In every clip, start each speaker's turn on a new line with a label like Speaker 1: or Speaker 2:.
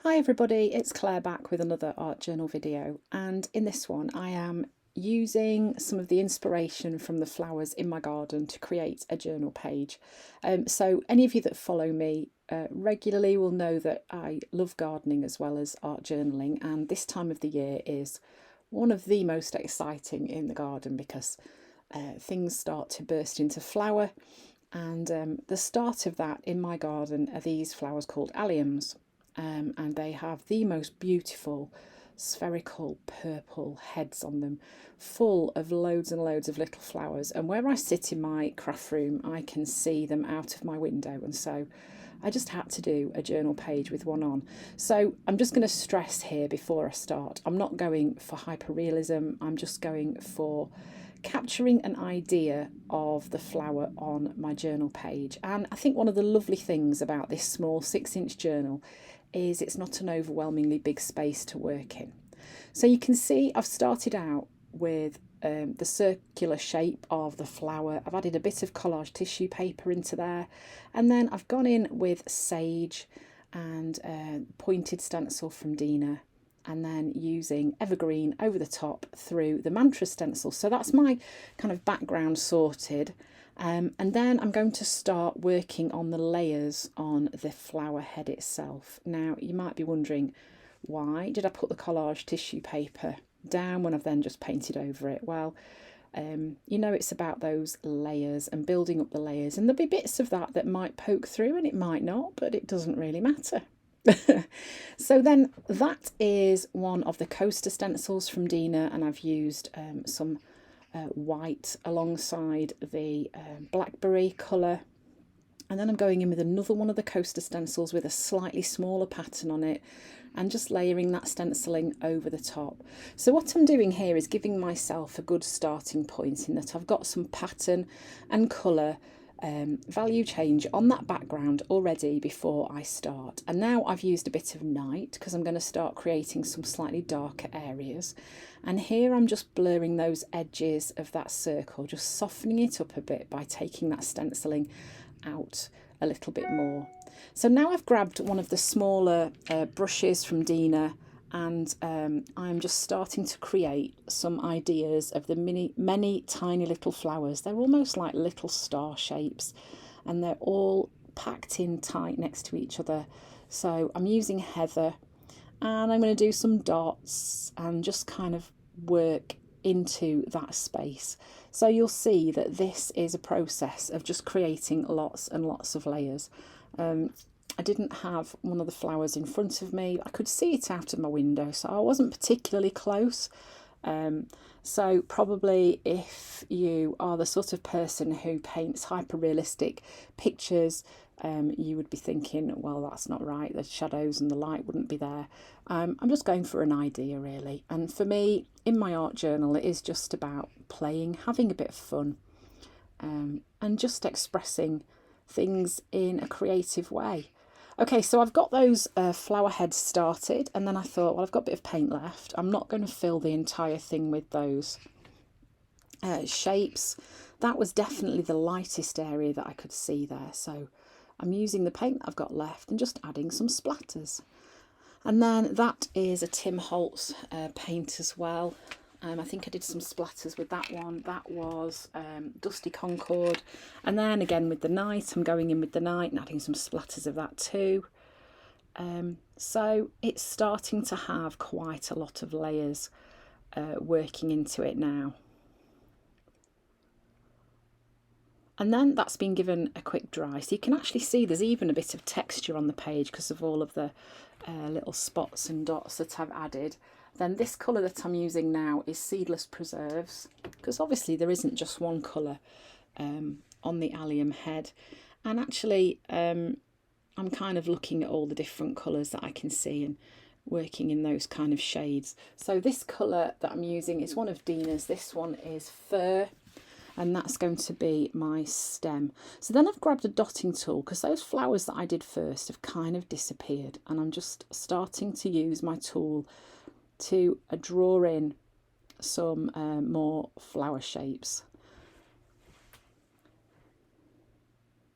Speaker 1: Hi everybody, it's Claire back with another art journal video, and in this one I am using some of the inspiration from the flowers in my garden to create a journal page. So any of you that follow me regularly will know that I love gardening as well as art journaling, and this time of the year is one of the most exciting in the garden because things start to burst into flower, and the start of that in my garden are these flowers called alliums. And they have the most beautiful spherical purple heads on them, full of loads and loads of little flowers. And where I sit in my craft room, I can see them out of my window, and so I just had to do a journal page with one on. So I'm just going to stress here before I start, I'm not going for hyperrealism, I'm just going for capturing an idea of the flower on my journal page. And I think one of the lovely things about this small 6-inch journal is it's not an overwhelmingly big space to work in. So you can see I've started out with the circular shape of the flower. I've added a bit of collage tissue paper into there, and then I've gone in with sage and pointed stencil from Dina, and then using evergreen over the top through the mantra stencil. So that's my kind of background sorted. And then I'm going to start working on the layers on the flower head itself. Now you might be wondering, why did I put the collage tissue paper down when I've then just painted over it? Well, you know, it's about those layers and building up the layers, and there'll be bits of that that might poke through and it might not, but it doesn't really matter. So then that is one of the coaster stencils from Dina, and I've used some white alongside the blackberry colour, and then I'm going in with another one of the coaster stencils with a slightly smaller pattern on it and just layering that stenciling over the top. So what I'm doing here is giving myself a good starting point in that I've got some pattern and colour value change on that background already before I start. And now I've used a bit of night because I'm going to start creating some slightly darker areas, and here I'm just blurring those edges of that circle, just softening it up a bit by taking that stenciling out a little bit more. So now I've grabbed one of the smaller brushes from Dina, and I'm just starting to create some ideas of the many tiny little flowers. They're almost like little star shapes, and they're all packed in tight next to each other. So I'm using heather, and I'm going to do some dots and just kind of work into that space. So you'll see that this is a process of just creating lots and lots of layers. I didn't have one of the flowers in front of me. I could see it out of my window, so I wasn't particularly close. So probably if you are the sort of person who paints hyper-realistic pictures, you would be thinking, well, that's not right. The shadows and the light wouldn't be there. I'm just going for an idea, really. And for me, in my art journal, it is just about playing, having a bit of fun, and just expressing things in a creative way. Okay, so I've got those flower heads started, and then I thought, well, I've got a bit of paint left. I'm not going to fill the entire thing with those shapes. That was definitely the lightest area that I could see there. So I'm using the paint that I've got left and just adding some splatters. And then that is a Tim Holtz paint as well. I think I did some splatters with that one. That was Dusty Concord. And then again with the night, I'm going in with the night and adding some splatters of that too. So it's starting to have quite a lot of layers working into it now. And then that's been given a quick dry. So you can actually see there's even a bit of texture on the page because of all of the little spots and dots that I've added. Then this colour that I'm using now is Seedless Preserves, because obviously there isn't just one colour on the allium head. And actually I'm kind of looking at all the different colours that I can see and working in those kind of shades. So this colour that I'm using is one of Dina's. This one is Fur, and that's going to be my stem. So then I've grabbed a dotting tool because those flowers that I did first have kind of disappeared, and I'm just starting to use my tool to draw in some more flower shapes.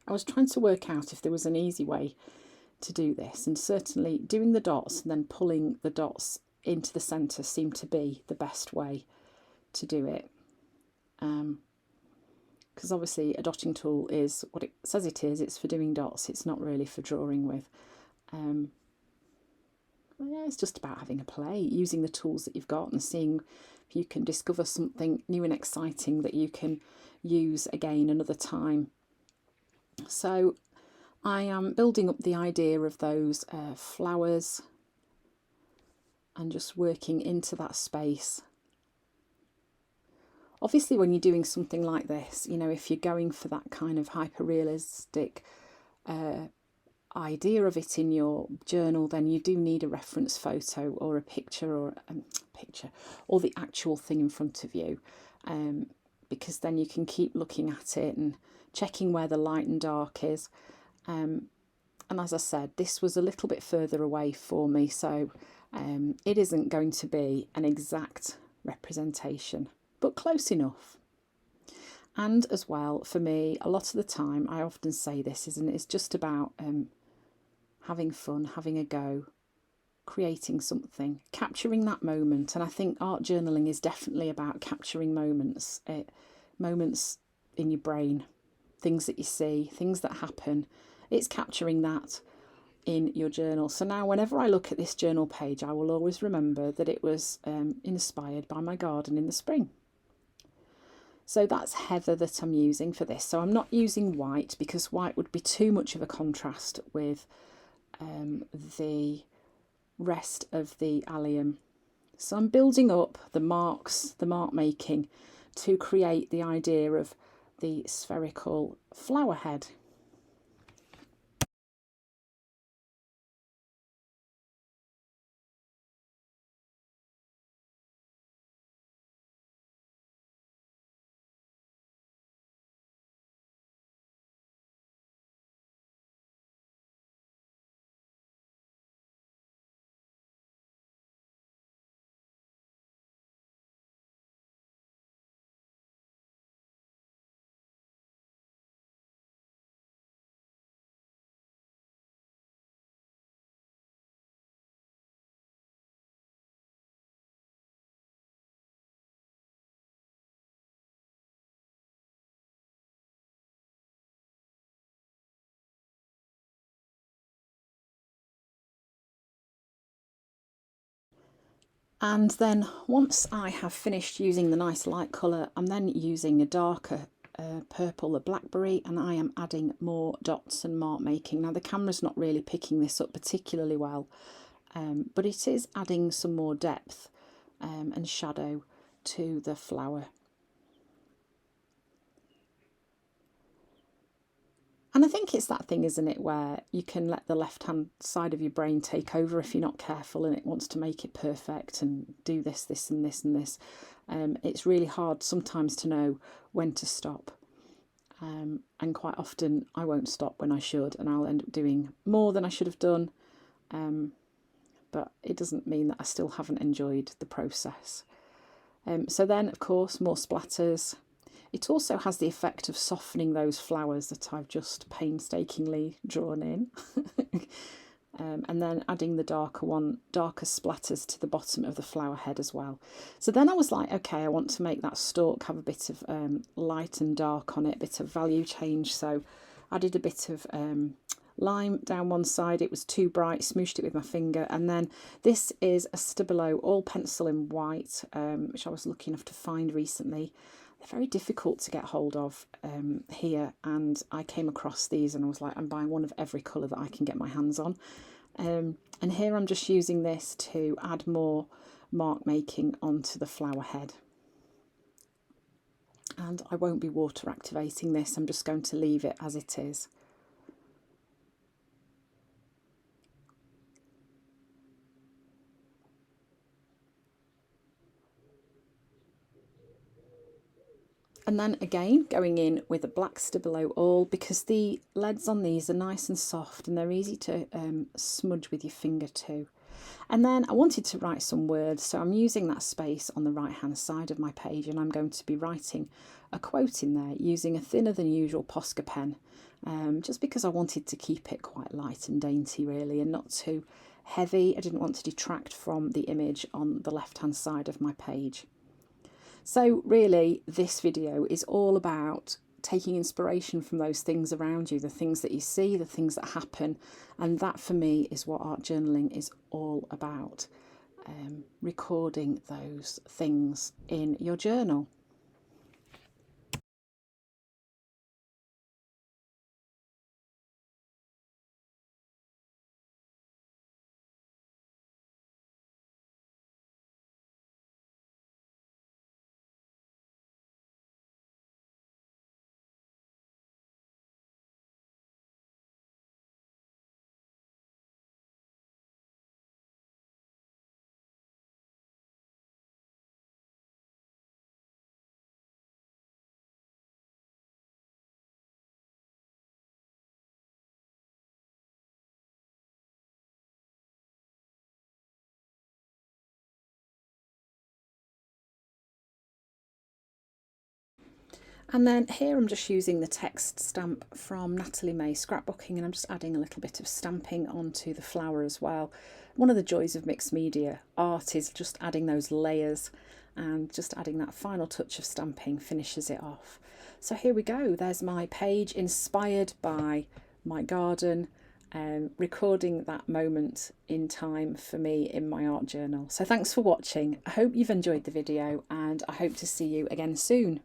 Speaker 1: I was trying to work out if there was an easy way to do this, and certainly doing the dots and then pulling the dots into the centre seemed to be the best way to do it. Because obviously a dotting tool is what it says it is, it's for doing dots, it's not really for drawing with. Yeah, it's just about having a play, using the tools that you've got and seeing if you can discover something new and exciting that you can use again another time. So I am building up the idea of those flowers and just working into that space. Obviously, when you're doing something like this, you know, if you're going for that kind of hyper-realistic idea of it in your journal, then you do need a reference photo or a picture or the actual thing in front of you, because then you can keep looking at it and checking where the light and dark is. And as I said, this was a little bit further away for me, so it isn't going to be an exact representation, but close enough. And as well, for me, a lot of the time, I often say this, isn't it? It's just about having fun, having a go, creating something, capturing that moment. And I think art journaling is definitely about capturing moments, moments in your brain, things that you see, things that happen. It's capturing that in your journal. So now whenever I look at this journal page, I will always remember that it was inspired by my garden in the spring. So that's heather that I'm using for this. So I'm not using white because white would be too much of a contrast with the rest of the allium. So I'm building up the marks, the mark making, to create the idea of the spherical flower head. And then once I have finished using the nice light colour, I'm then using a darker purple, a blackberry, and I am adding more dots and mark making. Now the camera's not really picking this up particularly well, but it is adding some more depth and shadow to the flower. And I think it's that thing, isn't it, where you can let the left-hand side of your brain take over if you're not careful and it wants to make it perfect and do this, this and this and this. It's really hard sometimes to know when to stop. And quite often I won't stop when I should, and I'll end up doing more than I should have done. But it doesn't mean that I still haven't enjoyed the process. So then, of course, more splatters. It also has the effect of softening those flowers that I've just painstakingly drawn in. And then adding the darker splatters to the bottom of the flower head as well. So then I was like, okay, I want to make that stalk have a bit of light and dark on it, a bit of value change. So I did a bit of lime down one side. It was too bright, smooshed it with my finger. And then this is a Stabilo all pencil in white, which I was lucky enough to find recently. They're very difficult to get hold of here, and I came across these and I was like, I'm buying one of every colour that I can get my hands on. And here I'm just using this to add more mark making onto the flower head. And I won't be water activating this, I'm just going to leave it as it is. And then again, going in with a black Stabilo all, because the leads on these are nice and soft and they're easy to smudge with your finger too. And then I wanted to write some words, so I'm using that space on the right hand side of my page, and I'm going to be writing a quote in there using a thinner than usual Posca pen. just because I wanted to keep it quite light and dainty really, and not too heavy. I didn't want to detract from the image on the left hand side of my page. So really this video is all about taking inspiration from those things around you, the things that you see, the things that happen, and that for me is what art journaling is all about, recording those things in your journal. And then here I'm just using the text stamp from Natalie May Scrapbooking, and I'm just adding a little bit of stamping onto the flower as well. One of the joys of mixed media art is just adding those layers, and just adding that final touch of stamping finishes it off. So here we go, there's my page inspired by my garden, recording that moment in time for me in my art journal. So thanks for watching. I hope you've enjoyed the video, and I hope to see you again soon.